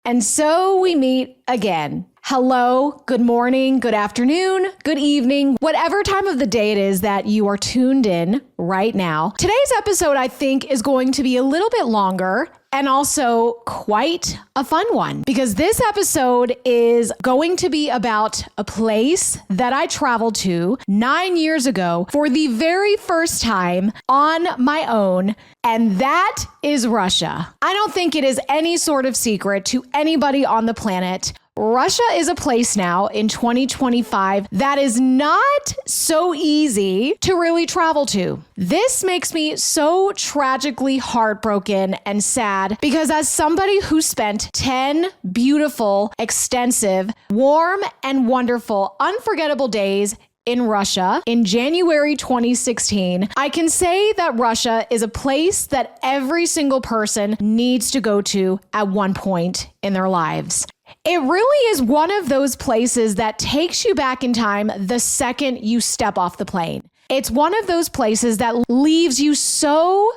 And so we meet again. Hello, good morning, good afternoon, good evening, whatever time of the day it is that you are tuned in right now. Today's episode, I think, is going to be a little bit longer and also quite a fun one, because this episode is going to be about a place that I traveled to 9 years ago for the very first time on my own, and that is Russia. I don't think it is any sort of secret to anybody on the planet. Russia is a place now in 2025 that is not so easy to really travel to. This makes me so tragically heartbroken and sad because as somebody who spent 10 beautiful, extensive, warm and wonderful, unforgettable days in Russia in January 2016, I can say that Russia is a place that every single person needs to go to at one point in their lives. It really is one of those places that takes you back in time the second you step off the plane. It's one of those places that leaves you so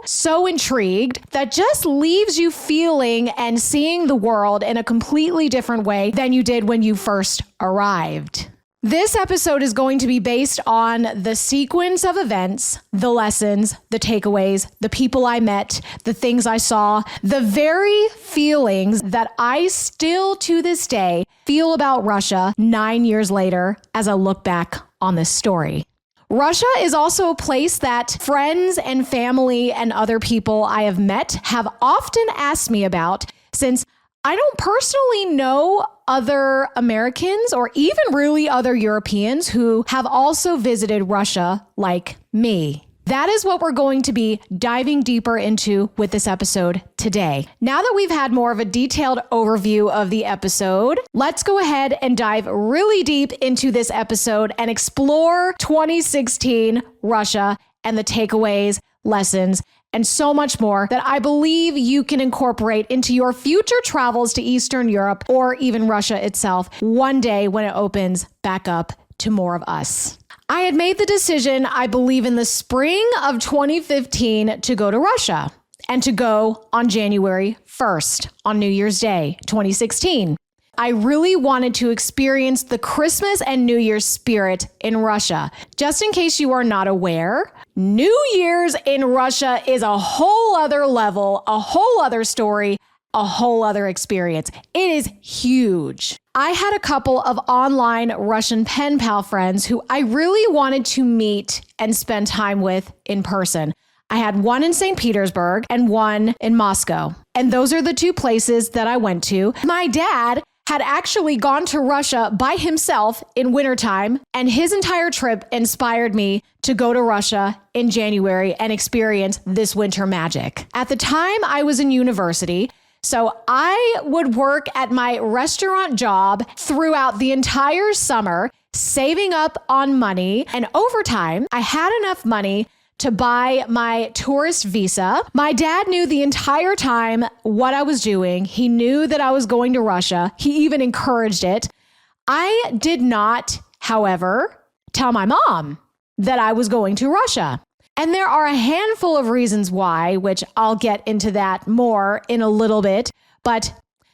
intrigued, that just leaves you feeling and seeing the world in a completely different way than you did when you first arrived. This episode is going to be based on the sequence of events, the lessons, the takeaways, the people I met, the things I saw, the very feelings that I still to this day feel about Russia 9 years later as I look back on this story. Russia is also a place that friends and family and other people I have met have often asked me about, since I don't personally know other Americans or even really other Europeans who have also visited Russia like me. That is what we're going to be diving deeper into with this episode today. Now that we've had more of a detailed overview of the episode, let's go ahead and dive really deep into this episode and explore 2016 Russia and the takeaways, lessons, and so much more that I believe you can incorporate into your future travels to Eastern Europe or even Russia itself one day when it opens back up to more of us. I had made the decision, I believe in the spring of 2015, to go to Russia and to go on January 1st, on New Year's Day, 2016. I really wanted to experience the Christmas and New Year's spirit in Russia. Just in case you are not aware, New Year's in Russia is a whole other level, a whole other story, a whole other experience. It is huge. I had a couple of online Russian pen pal friends who I really wanted to meet and spend time with in person. I had one in St. Petersburg and one in Moscow. And those are the two places that I went to. My dad had actually gone to Russia by himself in wintertime, and his entire trip inspired me to go to Russia in January and experience this winter magic. At the time, I was in university, so I would work at my restaurant job throughout the entire summer, saving up on money, and over time, I had enough money to buy my tourist visa. My dad knew the entire time what I was doing. He knew that I was going to Russia. He even encouraged it. I did not, however, tell my mom that I was going to Russia. And there are a handful of reasons why, which I'll get into that more in a little bit. But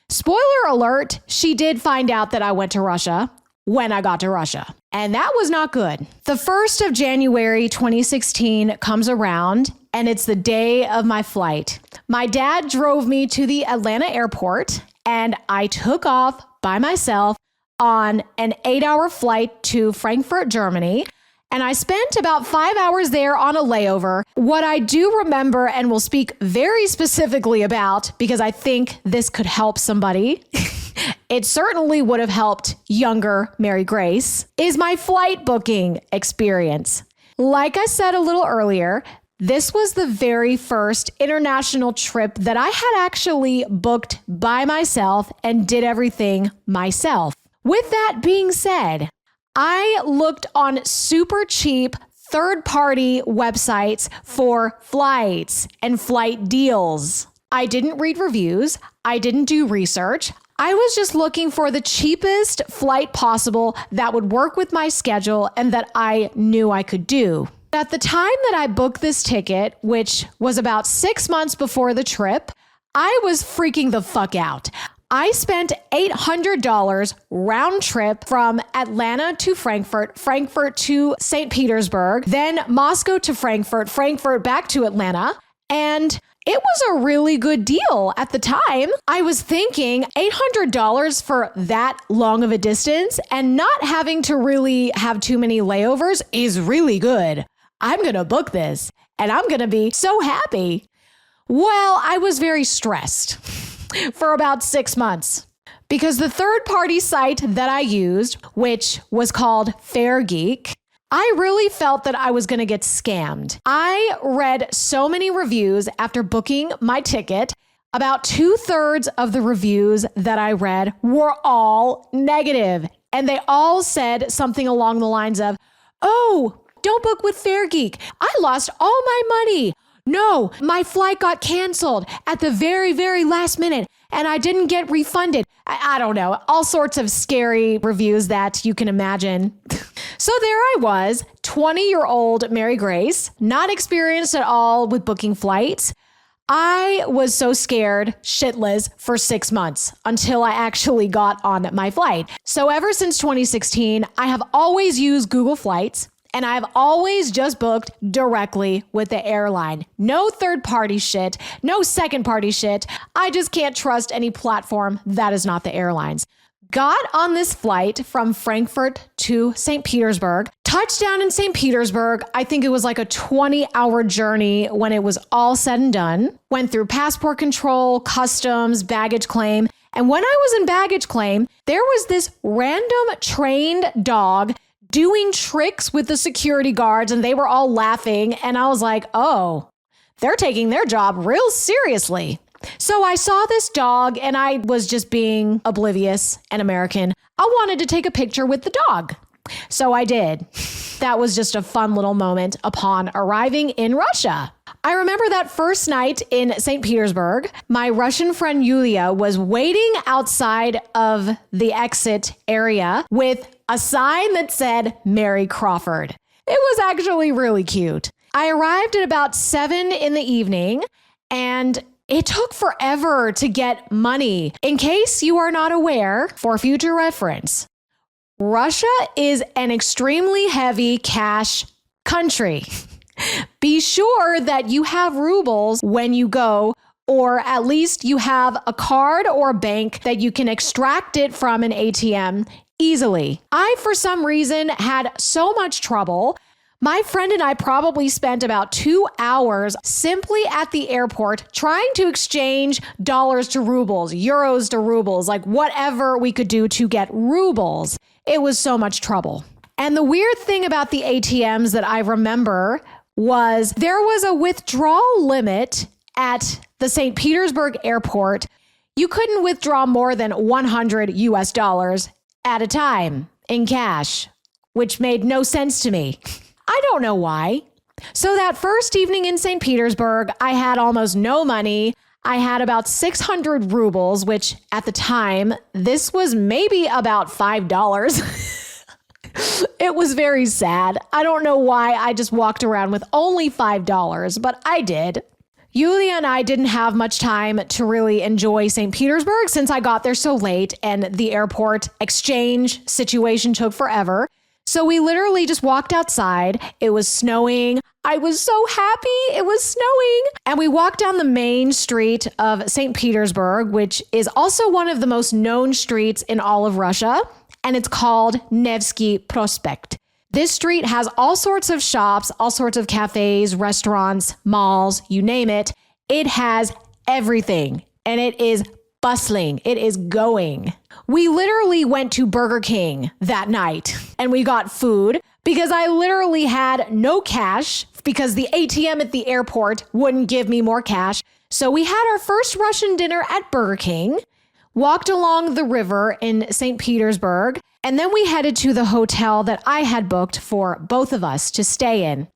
spoiler alert, she did find out that I went to Russia when I got to Russia. And that was not good. The 1st of January 2016 comes around, and it's the day of my flight. My dad drove me to the Atlanta airport, and I took off by myself on an 8-hour flight to Frankfurt, Germany. And I spent about 5 hours there on a layover. What I do remember and will speak very specifically about, because I think this could help somebody, it certainly would have helped younger Mary Grace, is my flight booking experience. Like I said a little earlier, this was the very first international trip that I had actually booked by myself and did everything myself. With that being said, I looked on super cheap third-party websites for flights and flight deals. I didn't read reviews. I didn't do research. I was just looking for the cheapest flight possible that would work with my schedule and that I knew I could do. At the time that I booked this ticket, which was about 6 months before the trip, I was freaking the fuck out. I spent $800 round trip from Atlanta to Frankfurt, Frankfurt to St. Petersburg, then Moscow to Frankfurt, Frankfurt back to Atlanta. And it was a really good deal at the time. I was thinking $800 for that long of a distance and not having to really have too many layovers is really good. I'm going to book this and I'm going to be so happy. Well, I was very stressed for about 6 months because the third-party site that I used, which was called Fair Geek, I really felt that I was going to get scammed. I read so many reviews after booking my ticket. About 2/3 of the reviews that I read were all negative, and they all said something along the lines of, "Oh, don't book with Fair Geek. I lost all my money. No, my flight got canceled at the very, very last minute and I didn't get refunded." I don't know, all sorts of scary reviews that you can imagine. So there I was, 20-year-old Mary Grace, not experienced at all with booking flights. I was so scared shitless for 6 months until I actually got on my flight. So ever since 2016, I have always used Google Flights. And I've always just booked directly with the airline. No third-party shit, no second-party shit. I just can't trust any platform that is not the airlines. Got on this flight from Frankfurt to St. Petersburg, touchdown in St. Petersburg. I think it was like a 20-hour journey when it was all said and done. Went through passport control, customs, baggage claim. And when I was in baggage claim, there was this random trained dog doing tricks with the security guards and they were all laughing. And I was like, oh, they're taking their job real seriously. So I saw this dog and I was just being oblivious and American. I wanted to take a picture with the dog. So I did. That was just a fun little moment upon arriving in Russia. I remember that first night in St. Petersburg, my Russian friend Yulia was waiting outside of the exit area with a sign that said Mary Crawford. It was actually really cute. I arrived at about 7 in the evening and it took forever to get money. In case you are not aware, for future reference, Russia is an extremely heavy cash country. Be sure that you have rubles when you go, or at least you have a card or a bank that you can extract it from an ATM easily. I, for some reason, had so much trouble. My friend and I probably spent about 2 hours simply at the airport trying to exchange dollars to rubles, euros to rubles, like whatever we could do to get rubles. It was so much trouble. And the weird thing about the ATMs that I remember was there was a withdrawal limit at the St. Petersburg airport. You couldn't withdraw more than $100 at a time in cash, which made no sense to me. I don't know why. So that first evening in St. Petersburg, I had almost no money. I had about 600 rubles, which at the time, this was maybe about $5. It was very sad. I don't know why I just walked around with only $5, but I did. Yulia and I didn't have much time to really enjoy St. Petersburg since I got there so late and the airport exchange situation took forever. So we literally just walked outside. It was snowing. I was so happy it was snowing. And we walked down the main street of St. Petersburg, which is also one of the most known streets in all of Russia. And it's called Nevsky Prospect. This street has all sorts of shops, all sorts of cafes, restaurants, malls, you name it. It has everything and it is bustling. It is going. We literally went to Burger King that night and we got food because I literally had no cash because the ATM at the airport wouldn't give me more cash. So we had our first Russian dinner at Burger King, walked along the river in St. Petersburg, and then we headed to the hotel that I had booked for both of us to stay in.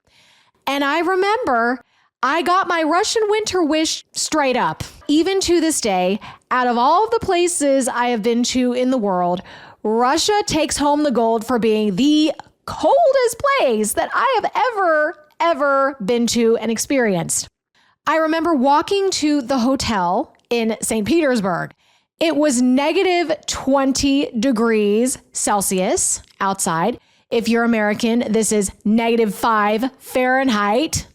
And I remember I got my Russian winter wish straight up. Even to this day, out of all of the places I have been to in the world, Russia takes home the gold for being the coldest place that I have ever been to and experienced. I remember walking to the hotel in St. Petersburg. It was negative 20 degrees Celsius outside. If you're American, this is negative 5 Fahrenheit.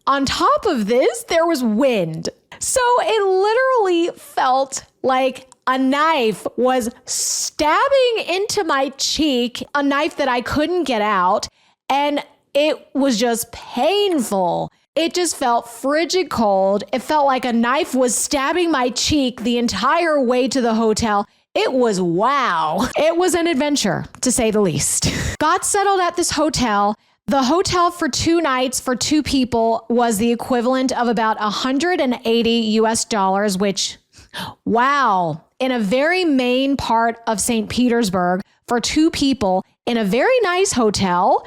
On top of this, there was wind. So it literally felt like a knife was stabbing into my cheek, a knife that I couldn't get out, and it was just painful. It just felt frigid cold. It felt like a knife was stabbing my cheek the entire way to the hotel. It was wow. It was an adventure, to say the least. Got settled at this hotel. The hotel for 2 nights for 2 people was the equivalent of about $180, which, wow. In a very main part of St. Petersburg for 2 people in a very nice hotel,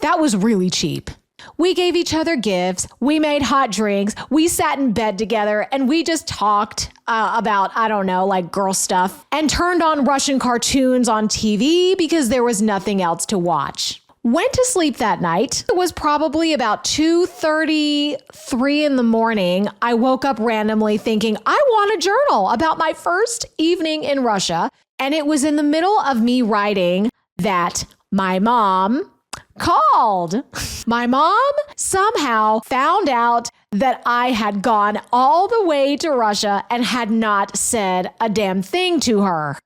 that was really cheap. We gave each other gifts. We made hot drinks. We sat in bed together and we just talked about, I don't know, like girl stuff, and turned on Russian cartoons on TV because there was nothing else to watch. Went to sleep that night. It was probably about 2:33 in the morning. I woke up randomly thinking, I want a journal about my first evening in Russia. And it was in the middle of me writing that my mom called. My mom somehow found out that I had gone all the way to Russia and had not said a damn thing to her.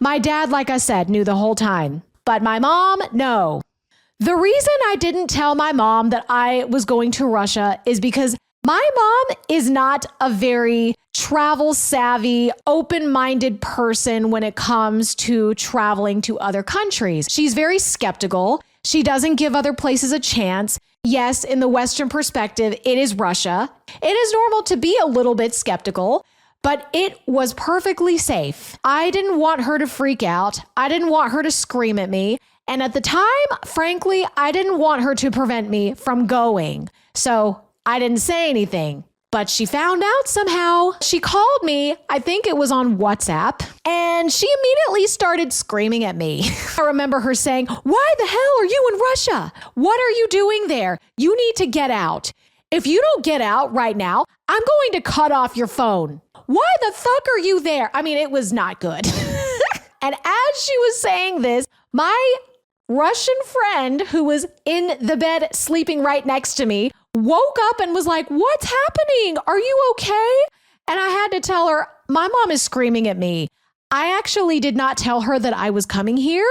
My dad, like I said, knew the whole time, but my mom, no. The reason I didn't tell my mom that I was going to Russia is because my mom is not a very travel savvy, open-minded person when it comes to traveling to other countries. She's very skeptical. She doesn't give other places a chance. Yes, in the Western perspective, it is Russia. It is normal to be a little bit skeptical, but it was perfectly safe. I didn't want her to freak out. I didn't want her to scream at me. And at the time, frankly, I didn't want her to prevent me from going. So I didn't say anything, but she found out somehow. She called me, I think it was on WhatsApp, and she immediately started screaming at me. I remember her saying, "Why the hell are you in Russia? What are you doing there? You need to get out. If you don't get out right now, I'm going to cut off your phone. Why the fuck are you there?" I mean, it was not good. And as she was saying this, my Russian friend who was in the bed sleeping right next to me woke up and was like, "What's happening? Are you okay?" And I had to tell her, my mom is screaming at me. I actually did not tell her that I was coming here.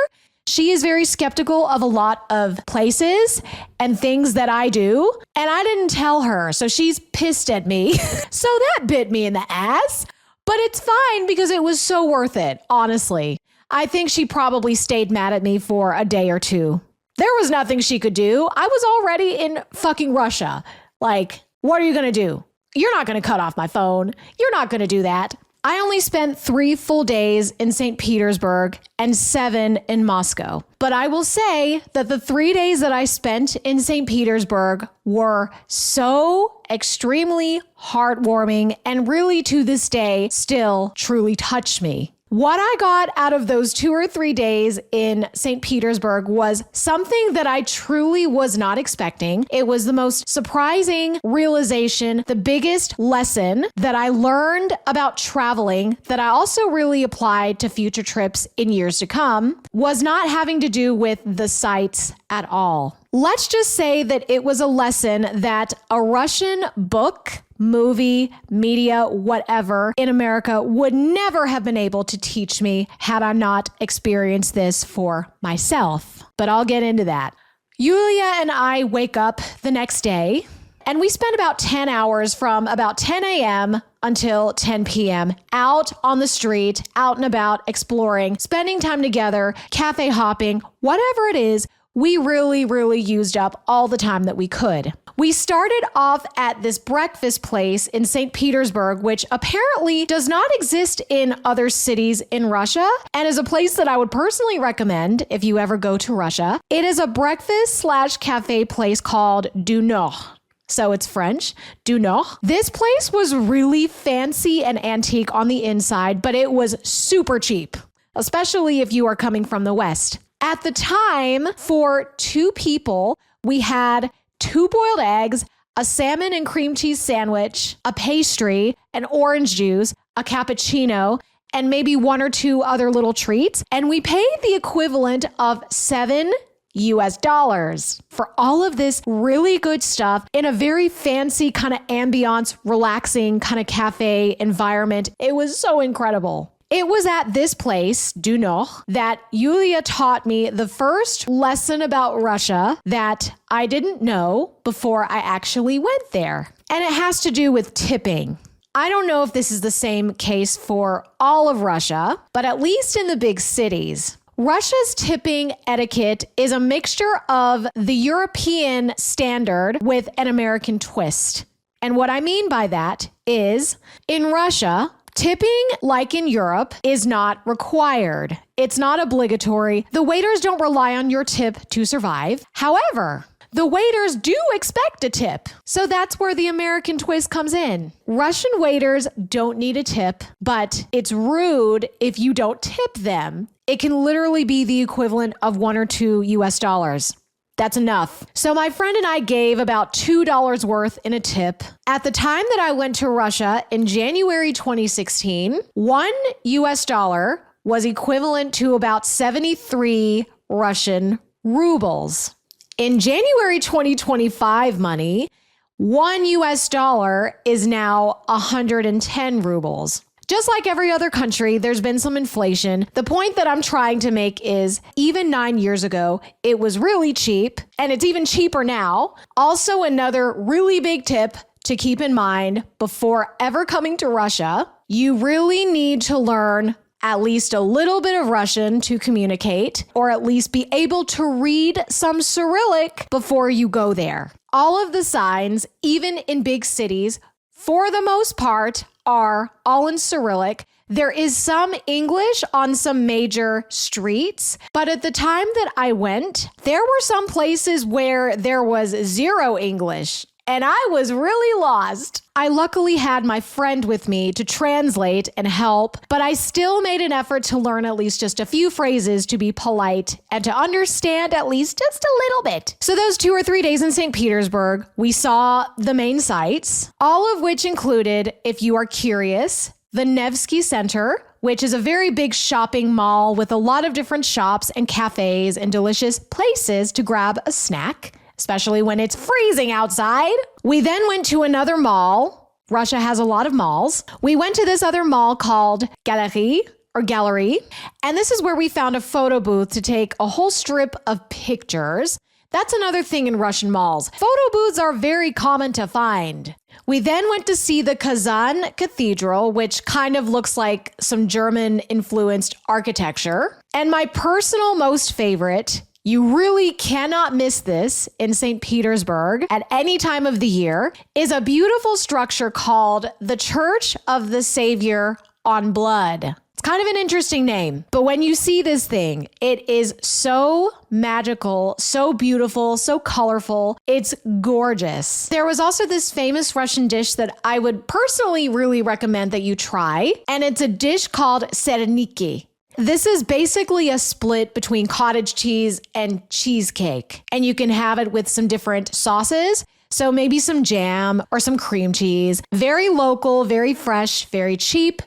She is very skeptical of a lot of places and things that I do, and I didn't tell her. So she's pissed at me. So that bit me in the ass, but it's fine because it was so worth it, honestly. I think she probably stayed mad at me for a day or 2. There was nothing she could do. I was already in fucking Russia. Like, what are you going to do? You're not going to cut off my phone. You're not going to do that. I only spent 3 full days in St. Petersburg and 7 in Moscow. But I will say that the 3 days that I spent in St. Petersburg were so extremely heartwarming and really to this day still truly touch me. What I got out of those 2 or 3 days in St. Petersburg was something that I truly was not expecting. It was the most surprising realization, the biggest lesson that I learned about traveling that I also really applied to future trips in years to come was not having to do with the sights at all. Let's just say that it was a lesson that a Russian book, movie, media, whatever in America would never have been able to teach me had I not experienced this for myself. But I'll get into that. Yulia and I wake up the next day and we spend about 10 hours from about 10 a.m. until 10 p.m. out on the street, out and about, exploring, spending time together, cafe hopping, whatever it is. We really used up all the time that we could. We started off at this breakfast place in St. Petersburg, which apparently does not exist in other cities in Russia and is a place that I would personally recommend if you ever go to Russia. It is a breakfast/cafe place called Du Nord. So it's French, Du Nord. This place was really fancy and antique on the inside, but it was super cheap, especially if you are coming from the West. At the time, for 2 people, we had 2 boiled eggs, a salmon and cream cheese sandwich, a pastry, an orange juice, a cappuccino, and maybe one or two other little treats. And we paid the equivalent of $7 for all of this really good stuff in a very fancy kind of ambiance, relaxing kind of cafe environment. It was so incredible. It was at this place, Du Nord, that Yulia taught me the first lesson about Russia that I didn't know before I actually went there. And it has to do with tipping. I don't know if this is the same case for all of Russia, but at least in the big cities, Russia's tipping etiquette is a mixture of the European standard with an American twist. And what I mean by that is, in Russia, tipping, like in Europe, is not required. It's not obligatory. The waiters don't rely on your tip to survive. However, the waiters do expect a tip. So that's where the American twist comes in. Russian waiters don't need a tip, but it's rude if you don't tip them. It can literally be the equivalent of $1 or $2. That's enough. So my friend and I gave about $2 worth in a tip. At the time that I went to Russia in January 2016, $1 was equivalent to about 73 Russian rubles. In January 2025 money, $1 is now 110 rubles. Just like every other country, there's been some inflation. The point that I'm trying to make is even 9 years ago, it was really cheap, and it's even cheaper now. Also, another really big tip to keep in mind before ever coming to Russia, you really need to learn at least a little bit of Russian to communicate, or at least be able to read some Cyrillic before you go there. All of the signs, even in big cities, for the most part, are all in Cyrillic. There is some English on some major streets, but at the time that I went, there were some places where there was zero English, and I was really lost. I luckily had my friend with me to translate and help, but I still made an effort to learn at least just a few phrases to be polite and to understand at least just a little bit. So those 2 or 3 days in St. Petersburg, we saw the main sites, all of which included, if you are curious, the Nevsky Center, which is a very big shopping mall with a lot of different shops and cafes and delicious places to grab a snack, especially when it's freezing outside. We then went to another mall. Russia has a lot of malls. We went to this other mall called Gallery, and this is where we found a photo booth to take a whole strip of pictures. That's another thing in Russian malls. Photo booths are very common to find. We then went to see the Kazan Cathedral, which kind of looks like some German-influenced architecture. And my personal most favorite, you really cannot miss this in St. Petersburg at any time of the year, is a beautiful structure called the Church of the Savior on Blood. It's kind of an interesting name, but when you see this thing, it is so magical, so beautiful, so colorful. It's gorgeous. There was also this famous Russian dish that I would personally really recommend that you try, and it's a dish called serniki. This is basically a split between cottage cheese and cheesecake, and you can have it with some different sauces. So maybe some jam or some cream cheese. Very local, very fresh, very cheap.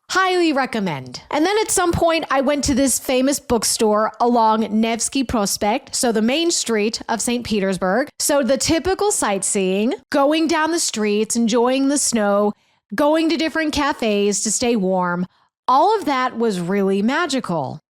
Highly recommend. And then at some point, I went to this famous bookstore along Nevsky Prospect, so the main street of St. Petersburg. So the typical sightseeing, going down the streets, enjoying the snow, going to different cafes to stay warm. All of that was really magical.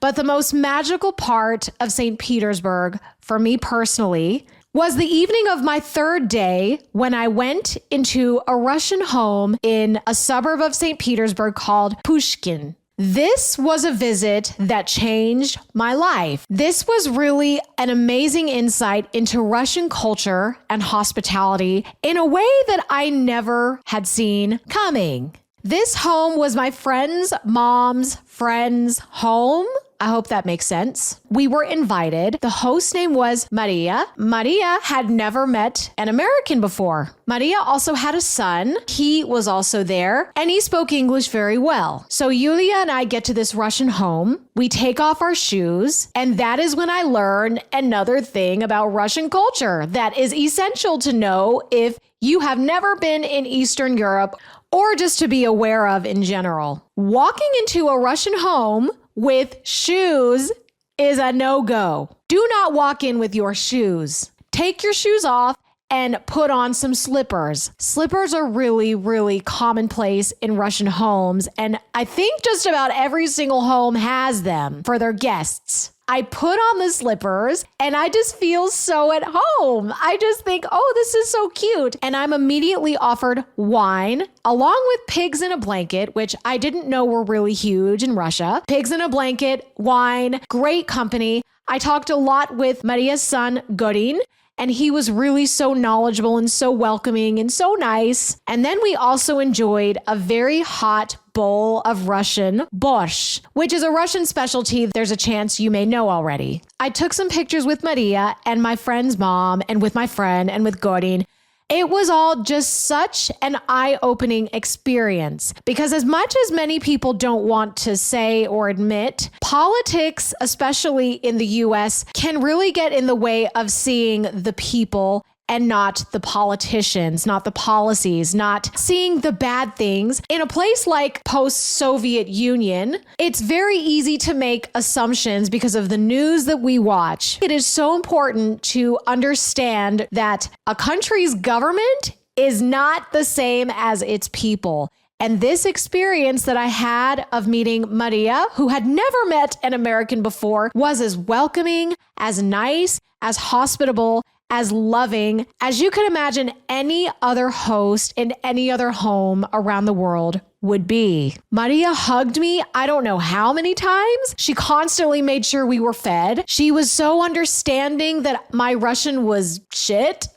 But the most magical part of St. Petersburg, for me personally, was the evening of my third day when I went into a Russian home in a suburb of St. Petersburg called Pushkin. This was a visit that changed my life. This was really an amazing insight into Russian culture and hospitality in a way that I never had seen coming. This home was my friend's mom's friend's home. I hope that makes sense. We were invited. The host's name was Maria. Maria had never met an American before. Maria also had a son. He was also there, and he spoke English very well. So Yulia and I get to this Russian home. We take off our shoes, and that is when I learned another thing about Russian culture that is essential to know if you have never been in Eastern Europe or just to be aware of in general. Walking into a Russian home with shoes is a no-go. Do not walk in with your shoes. Take your shoes off and put on some slippers. Slippers are really, really commonplace in Russian homes, and I think just about every single home has them for their guests. I put on the slippers and I just feel so at home. I just think, oh, this is so cute. And I'm immediately offered wine along with pigs in a blanket, which I didn't know were really huge in Russia. Pigs in a blanket, wine, great company. I talked a lot with Maria's son, Gorin, and he was really so knowledgeable and so welcoming and so nice. And then we also enjoyed a very hot bowl of Russian borscht, which is a Russian specialty there's a chance you may know already. I took some pictures with Maria and my friend's mom and with my friend and with Gorin. It was all just such an eye-opening experience because as much as many people don't want to say or admit, politics, especially in the US, can really get in the way of seeing the people and not the politicians, not the policies, not seeing the bad things. In a place like post-Soviet Union, it's very easy to make assumptions because of the news that we watch. It is so important to understand that a country's government is not the same as its people. And this experience that I had of meeting Maria, who had never met an American before, was as welcoming, as nice, as hospitable, as loving as you could imagine any other host in any other home around the world would be. Maria hugged me, I don't know how many times. She constantly made sure we were fed. She was so understanding that my Russian was shit,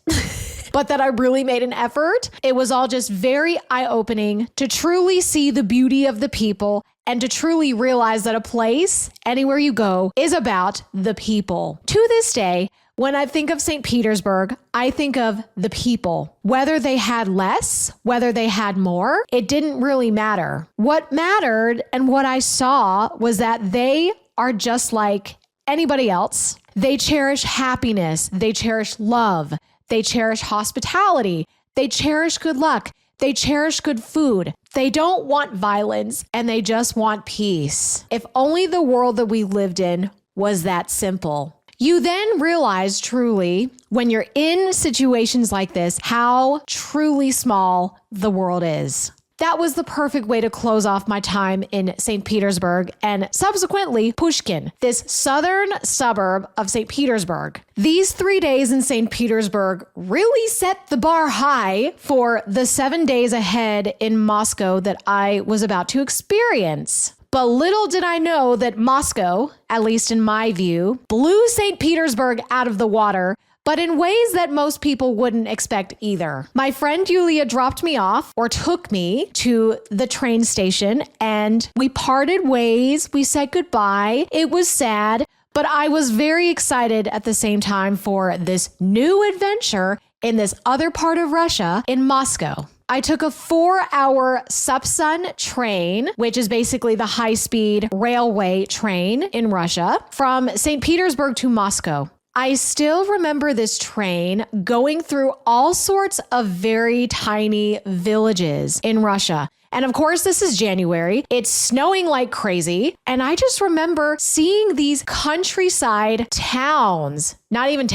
but that I really made an effort. It was all just very eye-opening to truly see the beauty of the people and to truly realize that a place, anywhere you go, is about the people. To this day, when I think of St. Petersburg, I think of the people. Whether they had less, whether they had more, it didn't really matter. What mattered and what I saw was that they are just like anybody else. They cherish happiness. They cherish love. They cherish hospitality. They cherish good luck. They cherish good food. They don't want violence and they just want peace. If only the world that we lived in was that simple. You then realize truly, when you're in situations like this, how truly small the world is. That was the perfect way to close off my time in St. Petersburg and subsequently Pushkin, this southern suburb of St. Petersburg. These 3 days in St. Petersburg really set the bar high for the 7 days ahead in Moscow that I was about to experience. But little did I know that Moscow, at least in my view, blew St. Petersburg out of the water, but in ways that most people wouldn't expect either. My friend Yulia dropped me off or took me to the train station and we parted ways. We said goodbye. It was sad, but I was very excited at the same time for this new adventure in this other part of Russia in Moscow. I took a 4-hour Sapsan train, which is basically the high-speed railway train in Russia, from St. Petersburg to Moscow. I still remember this train going through all sorts of very tiny villages in Russia. And of course, this is January. It's snowing like crazy. And I just remember seeing these countryside towns, not even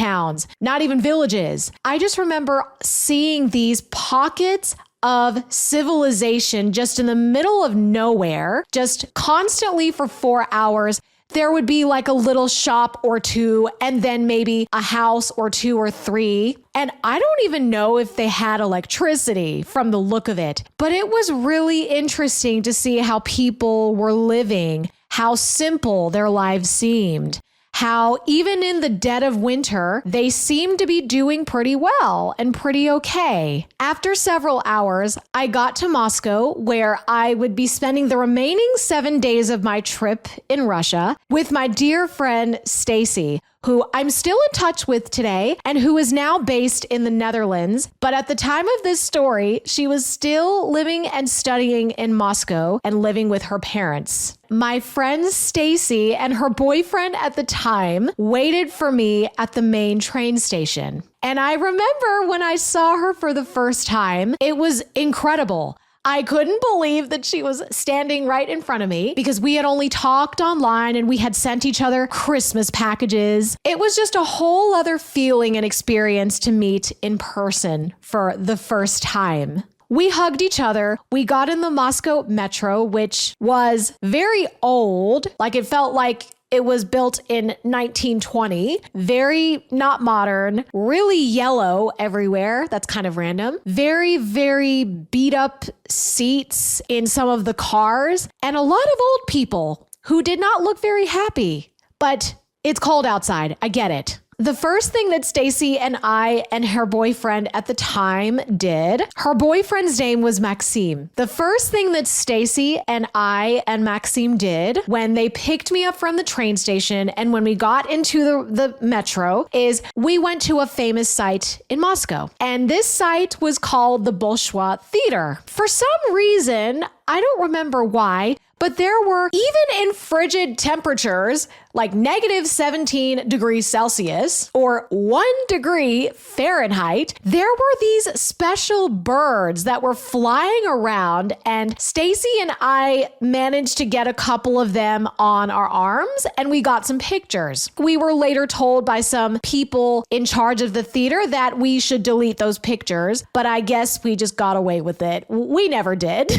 villages. I just remember seeing these pockets of civilization just in the middle of nowhere, just constantly for 4 hours. There would be like a little shop or two, and then maybe a house or two or three. And I don't even know if they had electricity from the look of it, but it was really interesting to see how people were living, how simple their lives seemed. How even in the dead of winter, they seemed to be doing pretty well and pretty okay. After several hours, I got to Moscow, where I would be spending the remaining 7 days of my trip in Russia with my dear friend Stacy, who I'm still in touch with today and who is now based in the Netherlands. But at the time of this story, she was still living and studying in Moscow and living with her parents. My friend Stacy and her boyfriend at the time waited for me at the main train station. And I remember when I saw her for the first time, it was incredible. I couldn't believe that she was standing right in front of me because we had only talked online and we had sent each other Christmas packages. It was just a whole other feeling and experience to meet in person for the first time. We hugged each other. We got in the Moscow metro, which was very old. Like it felt like it was built in 1920, very not modern, really yellow everywhere. That's kind of random. Very, very beat up seats in some of the cars and a lot of old people who did not look very happy. But it's cold outside. I get it. The first thing that Stacy and I and her boyfriend at the time did, her boyfriend's name was Maxime. The first thing that Stacy and I and Maxime did when they picked me up from the train station and when we got into the metro is we went to a famous site in Moscow. And this site was called the Bolshoi Theater. For some reason, I don't remember why, but there were, even in frigid temperatures, like -17 degrees Celsius or 1 degree Fahrenheit, there were these special birds that were flying around, and Stacy and I managed to get a couple of them on our arms, and we got some pictures. We were later told by some people in charge of the theater that we should delete those pictures, but I guess we just got away with it. We never did.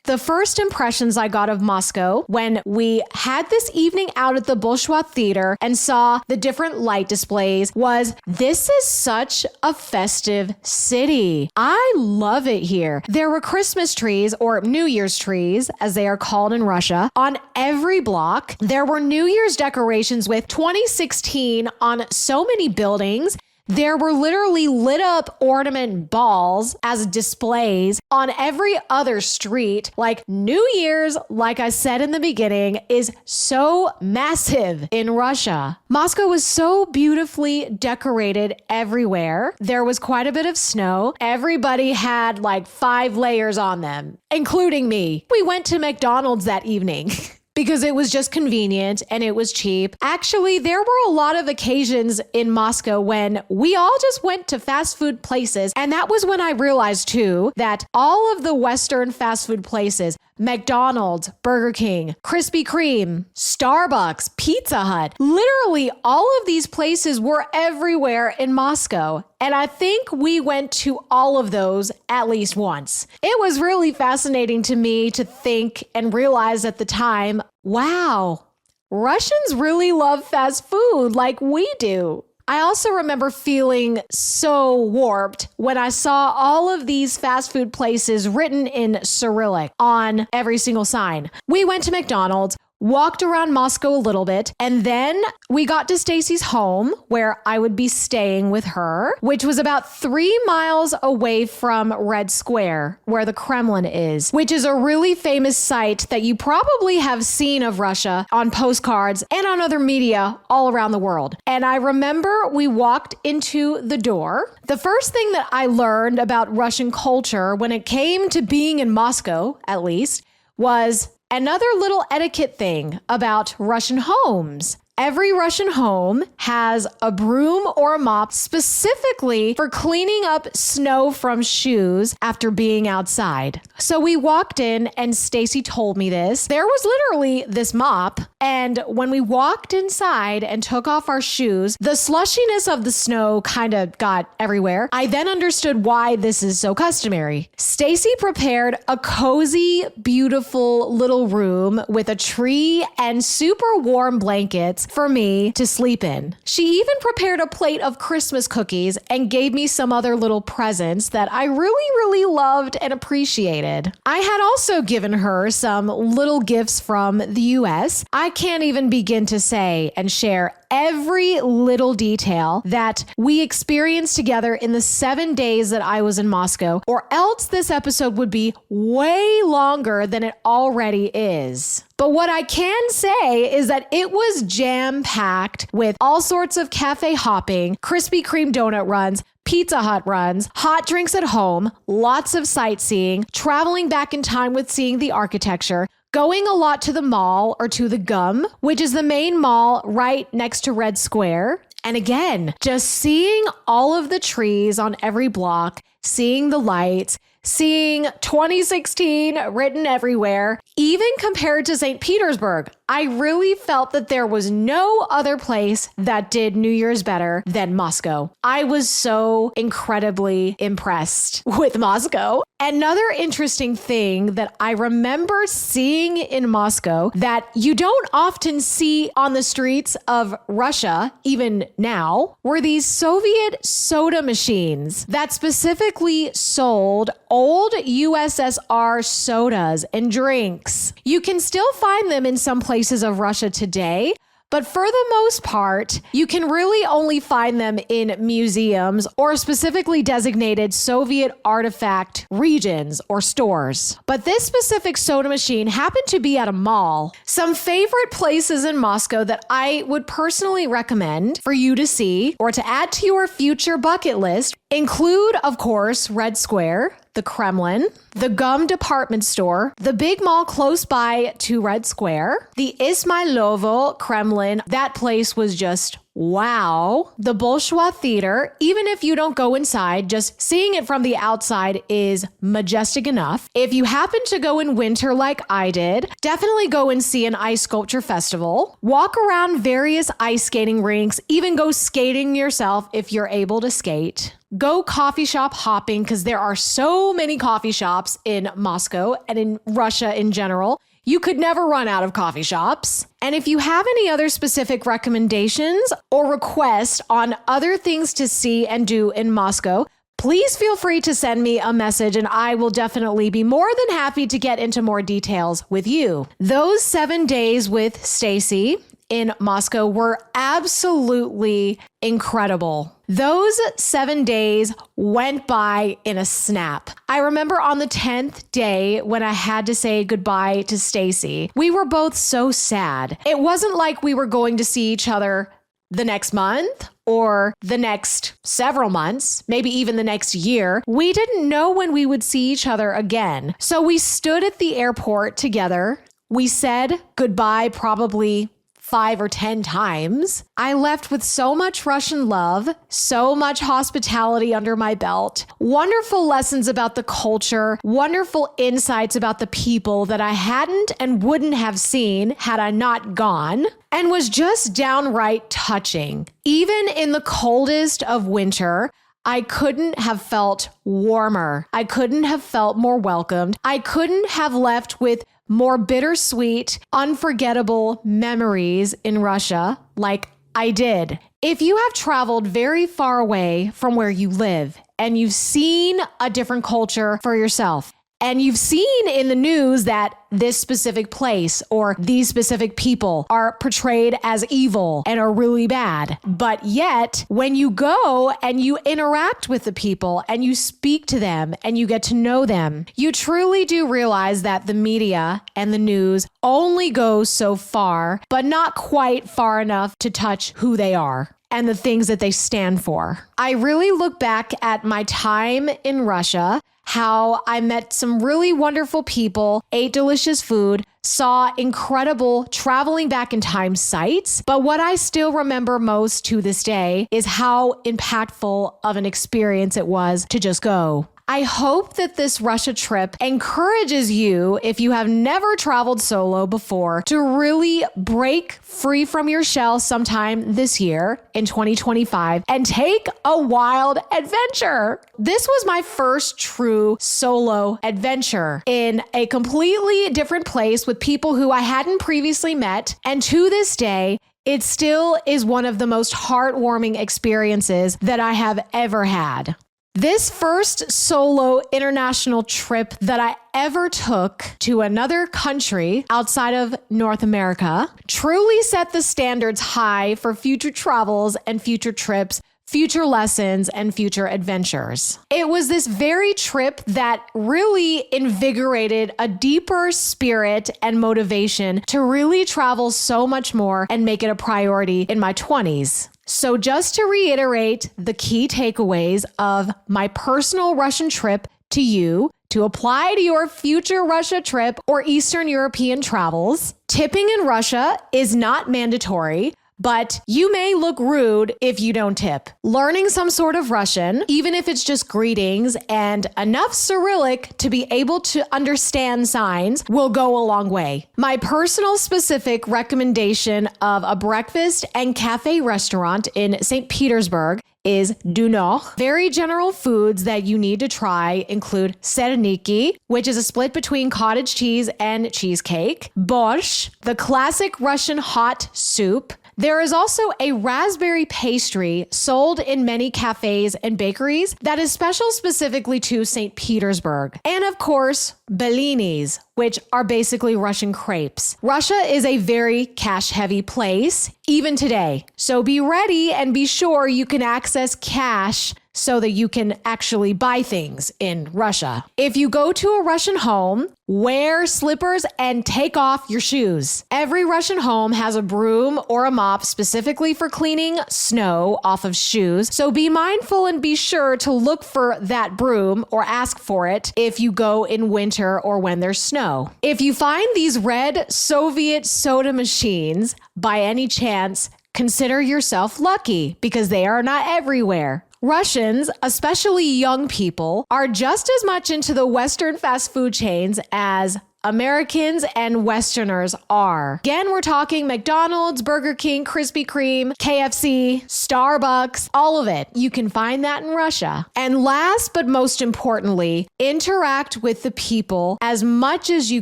The first impressions I got of Moscow when we had this evening out at the Bolshoi Theater and saw the different light displays was, this is such a festive city. I love it here. There were Christmas trees, or New Year's trees, as they are called in Russia, on every block. There were New Year's decorations with 2016 on so many buildings. There were literally lit up ornament balls as displays on every other street. Like New Year's, like I said in the beginning, is so massive in Russia. Moscow was so beautifully decorated everywhere. There was quite a bit of snow. Everybody had like 5 layers on them, including me. We went to McDonald's that evening. Because it was just convenient and it was cheap. Actually, there were a lot of occasions in Moscow when we all just went to fast food places. And that was when I realized too that all of the Western fast food places, McDonald's, Burger King, Krispy Kreme, Starbucks, Pizza Hut, literally all of these places were everywhere in Moscow. And I think we went to all of those at least once. It was really fascinating to me to think and realize at the time, wow, Russians really love fast food like we do. I also remember feeling so warped when I saw all of these fast food places written in Cyrillic on every single sign. We went to McDonald's, walked around Moscow a little bit, and then we got to Stacy's home where I would be staying with her, which was about 3 miles away from Red Square, where the Kremlin is, which is a really famous site that you probably have seen of Russia on postcards and on other media all around the world. And I remember we walked into the door. The first thing that I learned about Russian culture when it came to being in Moscow, at least, was another little etiquette thing about Russian homes. Every Russian home has a broom or a mop specifically for cleaning up snow from shoes after being outside. So we walked in and Stacy told me this. There was literally this mop, and when we walked inside and took off our shoes, the slushiness of the snow kind of got everywhere. I then understood why this is so customary. Stacy prepared a cozy, beautiful little room with a tree and super warm blankets for me to sleep in. She even prepared a plate of Christmas cookies and gave me some other little presents that I really loved and appreciated. I had also given her some little gifts from the US. I can't even begin to say and share every little detail that we experienced together in the 7 days that I was in Moscow, or else this episode would be way longer than it already is. But what I can say is that it was jam-packed with all sorts of cafe hopping, Krispy Kreme donut runs, Pizza Hut runs, hot drinks at home, lots of sightseeing, traveling back in time with seeing the architecture, going a lot to the mall or to the GUM, which is the main mall right next to Red Square. And again, just seeing all of the trees on every block, seeing the lights, seeing 2016 written everywhere. Even compared to St. Petersburg, I really felt that there was no other place that did New Year's better than Moscow. I was so incredibly impressed with Moscow. Another interesting thing that I remember seeing in Moscow that you don't often see on the streets of Russia, even now, were these Soviet soda machines that specifically sold old USSR sodas and drinks. You can still find them in some places of Russia today, but for the most part, you can really only find them in museums or specifically designated Soviet artifact regions or stores. But this specific soda machine happened to be at a mall. Some favorite places in Moscow that I would personally recommend for you to see or to add to your future bucket list include, of course, Red Square, the Kremlin, the gum department store, the big mall close by to Red Square, the Ismailovo Kremlin. That place was just wow. The Bolshoi Theater, even if you don't go inside, just seeing it from the outside is majestic enough. If you happen to go in winter like I did, definitely go and see an ice sculpture festival. Walk around various ice skating rinks, even go skating yourself if you're able to skate. Go coffee shop hopping because there are so many coffee shops in Moscow and in Russia in general. You could never run out of coffee shops. And if you have any other specific recommendations or requests on other things to see and do in Moscow, please feel free to send me a message and I will definitely be more than happy to get into more details with you. Those 7 days with Stacy in Moscow were absolutely incredible. Those 7 days went by in a snap. I remember on the 10th day when I had to say goodbye to Stacy, we were both so sad. It wasn't like we were going to see each other the next month or the next several months, maybe even the next year. We didn't know when we would see each other again. So we stood at the airport together. We said goodbye probably 5 or 10 times. I left with so much Russian love, so much hospitality under my belt, wonderful lessons about the culture, wonderful insights about the people that I hadn't and wouldn't have seen had I not gone, and was just downright touching. Even in the coldest of winter, I couldn't have felt warmer. I couldn't have felt more welcomed. I couldn't have left with more bittersweet, unforgettable memories in Russia like I did. If you have traveled very far away from where you live and you've seen a different culture for yourself, and you've seen in the news that this specific place or these specific people are portrayed as evil and are really bad. But yet, when you go and you interact with the people and you speak to them and you get to know them, you truly do realize that the media and the news only goes so far, but not quite far enough to touch who they are and the things that they stand for. I really look back at my time in Russia, how I met some really wonderful people, ate delicious food, saw incredible traveling back in time sights. But what I still remember most to this day is how impactful of an experience it was to just go. I hope that this Russia trip encourages you, if you have never traveled solo before, to really break free from your shell sometime this year in 2025 and take a wild adventure. This was my first true solo adventure in a completely different place with people who I hadn't previously met. And to this day, it still is one of the most heartwarming experiences that I have ever had. This first solo international trip that I ever took to another country outside of North America truly set the standards high for future travels and future trips, future lessons, and future adventures. It was this very trip that really invigorated a deeper spirit and motivation to really travel so much more and make it a priority in my 20s. So just to reiterate the key takeaways of my personal Russian trip to you, to apply to your future Russia trip or Eastern European travels, tipping in Russia is not mandatory, but you may look rude if you don't tip. Learning some sort of Russian, even if it's just greetings and enough Cyrillic to be able to understand signs, will go a long way. My personal specific recommendation of a breakfast and cafe restaurant in St. Petersburg is du Nord. Very general foods that you need to try include serniki, which is a split between cottage cheese and cheesecake, borscht, the classic Russian hot soup. There is also a raspberry pastry sold in many cafes and bakeries that is special specifically to St. Petersburg. And of course, bellinis, which are basically Russian crepes. Russia is a very cash-heavy place, even today. So be ready and be sure you can access cash so that you can actually buy things in Russia. If you go to a Russian home, wear slippers and take off your shoes. Every Russian home has a broom or a mop specifically for cleaning snow off of shoes. So be mindful and be sure to look for that broom or ask for it if you go in winter or when there's snow. If you find these red Soviet soda machines by any chance, consider yourself lucky because they are not everywhere. Russians, especially young people, are just as much into the Western fast food chains as Americans and Westerners are. Again, we're talking McDonald's, Burger King, Krispy Kreme, KFC, Starbucks, all of it. You can find that in Russia. And last but most importantly, interact with the people as much as you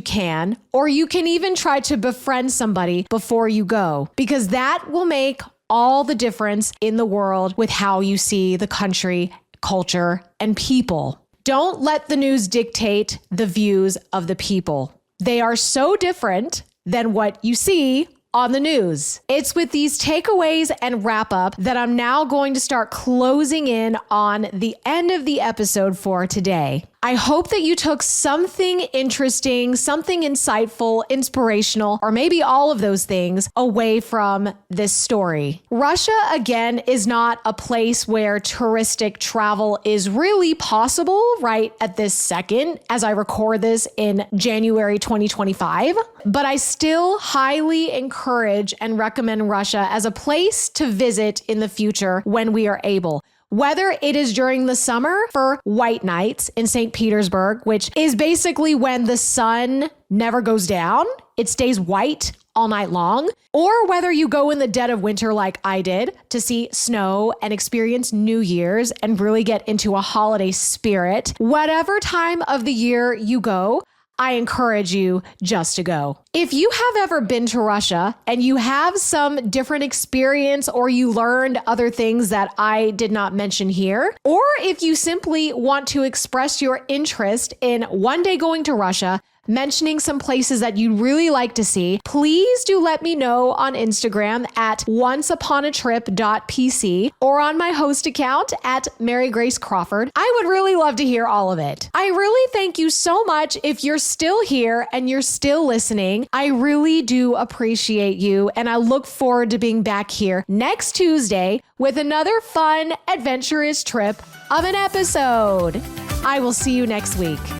can, or you can even try to befriend somebody before you go, because that will make all the difference in the world with how you see the country, culture, and people. Don't let the news dictate the views of the people. They are so different than what you see on the news. It's with these takeaways and wrap up that I'm now going to start closing in on the end of the episode for today. I hope that you took something interesting, something insightful, inspirational, or maybe all of those things away from this story. Russia, again, is not a place where touristic travel is really possible right at this second, as I record this in January 2025. But I still highly encourage and recommend Russia as a place to visit in the future when we are able. Whether it is during the summer for white nights in St. Petersburg, which is basically when the sun never goes down, it stays white all night long, or whether you go in the dead of winter like I did to see snow and experience New Year's and really get into a holiday spirit. Whatever time of the year you go, I encourage you just to go. If you have ever been to Russia and you have some different experience or you learned other things that I did not mention here, or if you simply want to express your interest in one day going to Russia, mentioning some places that you'd really like to see, please do let me know on Instagram at onceuponatrip.pc or on my host account at Mary Grace Crawford. I would really love to hear all of it. I really thank you so much if you're still here and you're still listening. I really do appreciate you, and I look forward to being back here next Tuesday with another fun, adventurous trip of an episode. I will see you next week.